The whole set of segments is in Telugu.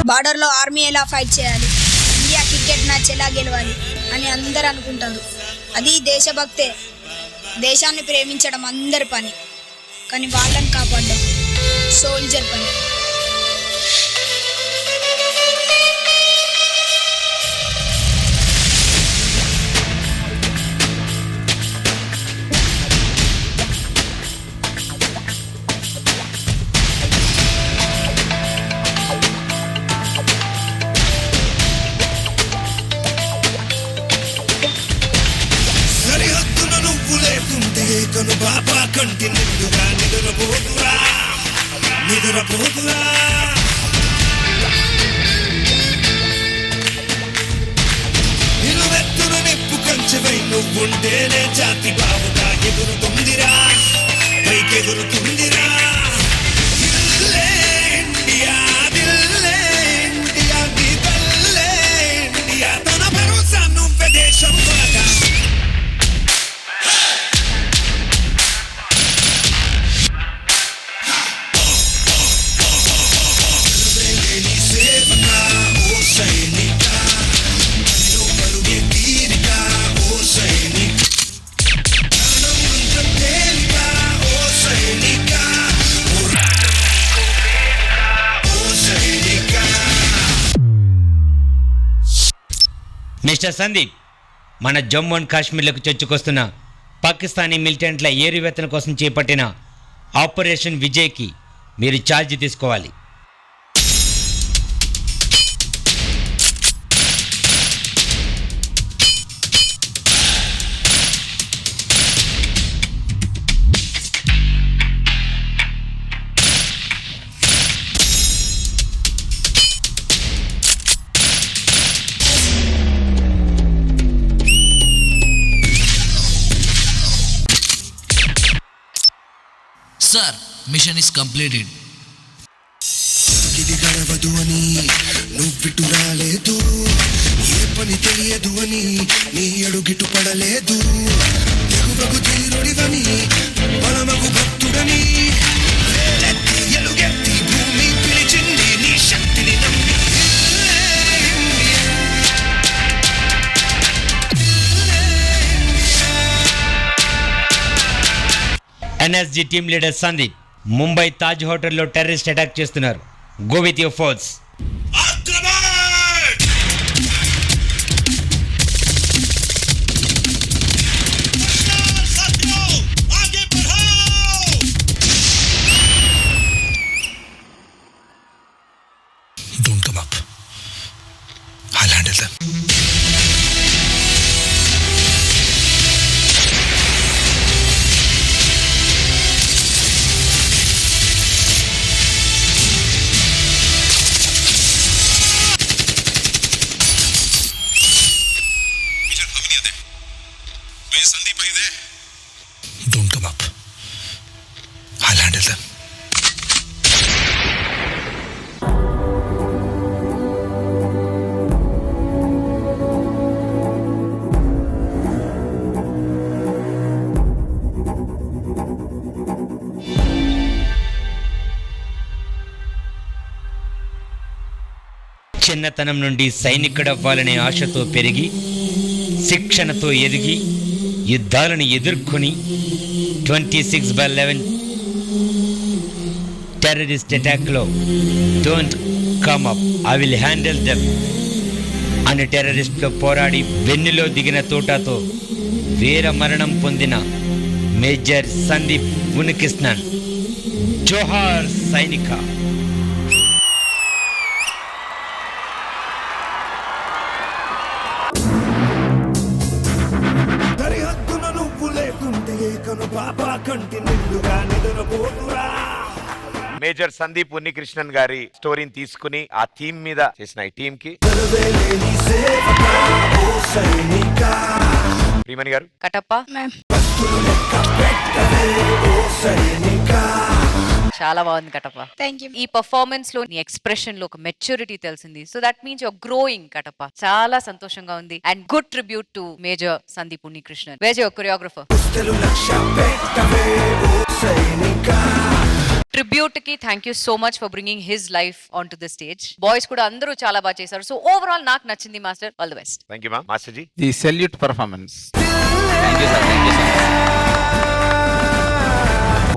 బార్డర్లో ఆర్మీ ఎలా ఫైట్ చేయాలి, ఇండియా క్రికెట్ మ్యాచ్ ఎలా గెలవాలి అని అందరు అనుకుంటారు. అది దేశభక్తే. దేశాన్ని ప్రేమించడం అందరి పని, కానీ వాళ్ళని కాపాడడం సోల్జర్ పని. కను బాబా కంటి నిండుగా నిద్రపోతురా నిలువెత్తున నెప్పు కంచెవై నువ్వుంటేనే జాతి బావుగా ఎగురుతుందిరా, పైకెగురుతుందిరా. ఇండియా ఇండియా నీ తల్లే ఇండియా, తన భరోసా నువ్వే దేశం కొనగా. మిస్టర్ సందీప్, మన జమ్మూ అండ్ కాశ్మీర్లకు చొచ్చుకొస్తున్న పాకిస్తానీ మిలిటెంట్ల ఏరువేతన కోసం చేపట్టిన ఆపరేషన్ విజయ్కి మీరు ఛార్జ్ తీసుకోవాలి. Sir, mission is completed. ఇది గడవదు అని నువ్విటు రాలేదు, ఏ పని తెలియదు అని నీ అడుగిటు పడలేదు. తెగువకు తీరుడివని బలమగు భక్తుడని వేలెత్తి ఎలుగెత్తి భూమి పిలిచింది నీ శక్తిని నమ్మి. NSG team leader Sandeep, Mumbai Taj హోటల్లో టెర్రరిస్ట్ అటాక్ చేస్తున్నారు. Go with your force. Don't come up. I'll handle them. Don't come up. I'll handle them. చిన్నతనం నుండి సైనికుడవ్వాలనే ఆశతో పెరిగి, శిక్షణతో ఎదిగి, యుద్ధాలను ఎదుర్కొని 26/11 టెర్రరిస్ట్ అటాక్లో don't come up, I will handle them అని టెర్రరిస్టులో పోరాడి వెన్నులో దిగిన తోటాతో వీర మరణం పొందిన మేజర్ సందీప్ ఉనికిస్నన్. జోహార్ సైనిక. మేజర్ సందీప్ ఉన్నికృష్ణన్ గారి స్టోరీని తీసుకుని ఆ థీమ్ మీద చేసిన ఈ టీమ్ కి ప్రియమణి గారు, కటప్ప చాలా బాగుంది కటప్ప. Thank you. ఈ పర్ఫార్మెన్స్ లో నీ ఎక్స్ప్రెషన్ లో ఒక మెచ్యూరిటీ తెలిసింది. So that means your growing Kattappa. చాలా సంతోషంగా ఉంది and good tribute to major Sandeep Unnikrishnan. Where your choreographer? Tribute కి thank you so much for bringing his life on to the stage. Boys కూడా అందరూ చాలా బాగా చేశారు. సో ఓవరాల్ నాకు నచ్చింది master. All the best. Thank you ma'am. Master ji. The salute performance.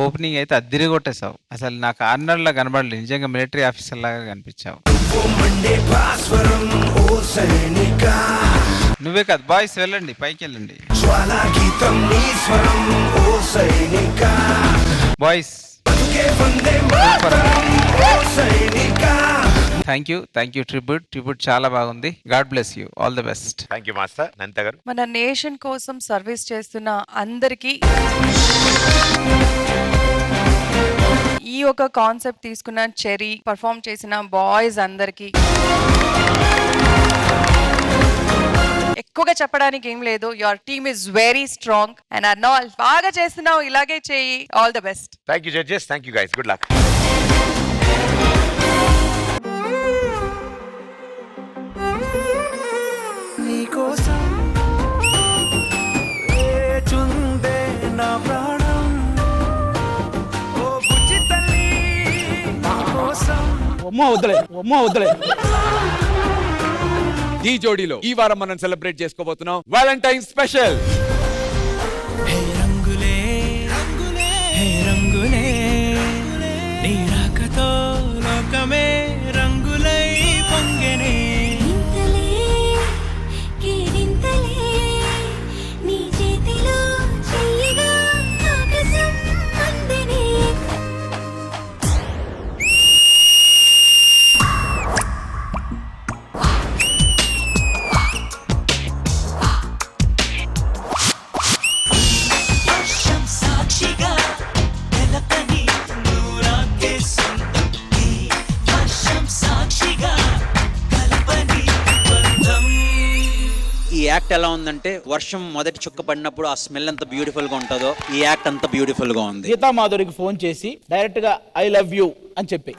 Opening అయితే అద్దిరి కొట్టేసావు. అసలు నాకు ఆర్నర్లా కనబడలేదు, నిజంగా మిలిటరీ ఆఫీసర్ లాగా కనిపించావు. నువ్వే కాదు, బాయ్స్ వెళ్ళండి, పైకి వెళ్ళండి బాయ్స్. థ్యాంక్ యూ ట్రిబ్యూట్ చాలా బాగుంది. God bless you, all the best. Thank you master. Nanta గారు. మన నేషన్ కోసం సర్వీస్ చేస్తున్న అందరికీ ఈ ఒక కాన్సెప్ట్ తీసుకున్న చెరీ, పర్ఫామ్ చేసిన బాయ్స్ అందరికీ ఎక్కువగా చెప్పడానికి ఏం లేదు. Your team is very strong and Arnal బాగా చేస్తున్నావు, ఇలాగే చేయి. All the best. Thank you judges. Thank you guys. Good luck. ఈ జోడీలో ఈ వారం మనం సెలబ్రేట్ చేసుకోబోతున్నాం వాలంటైన్ స్పెషల్. రంగులే రంగులే నీ రాకతో లోకమే రంగులై పొంగెనే. ఈ యాక్ట్ ఎలా ఉందంటే వర్షం మొదటి చుక్క పడినప్పుడు ఆ స్మెల్ ఎంత బ్యూటిఫుల్ గా ఉంటుందో ఈ యాక్ట్ అంత బ్యూటిఫుల్ గా ఉంది. గీతా మాధురికి ఫోన్ చేసి డైరెక్ట్ గా ఐ లవ్ యూ అని చెప్పి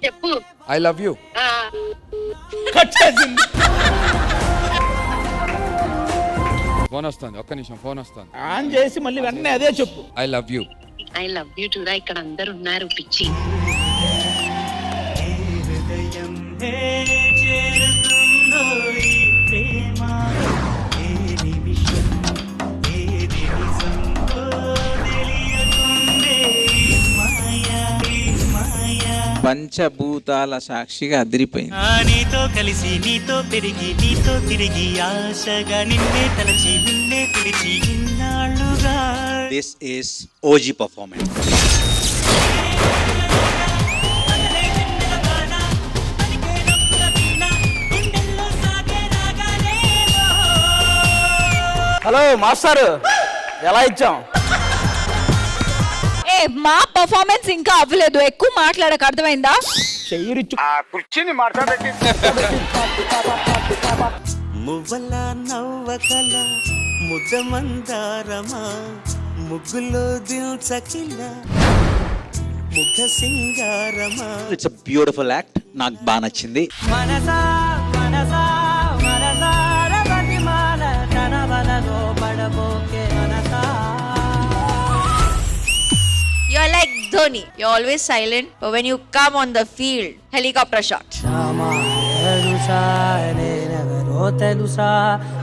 చెప్పు ఐ లవ్ యూ. ఫోన్ వస్తుంది, ఒక్క నిమిషం ఫోన్ వస్తుంది. ఆన్ చేసి మళ్ళీ వెంటనే అదే చెప్పు I love you. I love you to రా. ఇక్కడ అందరు ఉన్నారు పిచ్చి. పంచభూతాల సాక్షిగా అదిరిపోయింది. నీతో కలిసి నీతో పెరిగి నీతో తిరిగి ఆశగా నిన్నే తలచి నిన్నే పిలిచి ఇన్నాళ్ళుగా. This is OG performance. Hello master, ఎలా ఇచ్చాం? మా పర్ఫార్మెన్స్ ఇంకా అవ్వలేదు, ఎక్కువ మాట్లాడక, అర్థమైందా? కూర్చుని మాట్లాడేది. మువ్వల నవ్వకల ముద్దమందారమా ముగ్గులో దిల్చకిల ముగ్ధ సింగారమా. ఇట్స్ అ బ్యూటిఫుల్ యాక్ట్, నాకు బాగా నచ్చింది. మనసా మనసా మనసార బతిమాల తన వలలో పడబోకే మనసా. You're like Dhoni. You're always silent, but when you come on the field, helicopter shot. నేనెవరో తెలుసా,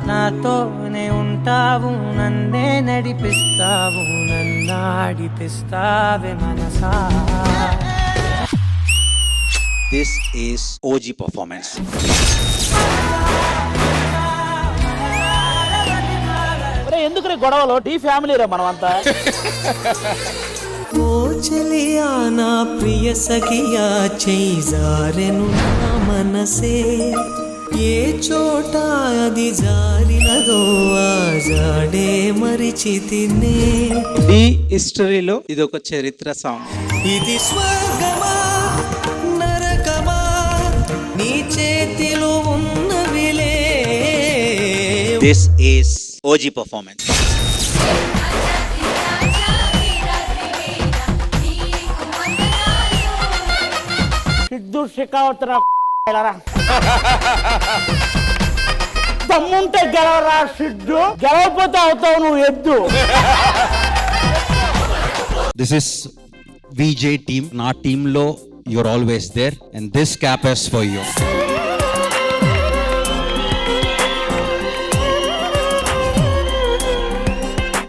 నాతోనే ఉంటావు, నన్నే నడిపిస్తావు, నన్నాడిపిస్తావే మనసా. This is OG performance. ఎందుకు గొడవలో టీ ఫ్యామిలీ రా మనమంతా. ఓ చలియా నా ప్రియ సఖియా చేజారెను నా మనసే, ఏ చోట అది జారినదో ఆ జాడే మరిచితినే. ఈ హిస్టరీలో ఇది ఒక చరిత్ర సాంగ్. ఇది స్వర్గమా నరకమా నీ చేతిలో ఉన్నవిలే. This is OG performance. Siddhu Shekhawat రా. తమ్ముంటే గెలవరా సిద్ధు, గెలవకపోతే అవుతావు నువ్వు ఎద్దు. This is VJ team. నా టీంలో you're always there and this cap is for you.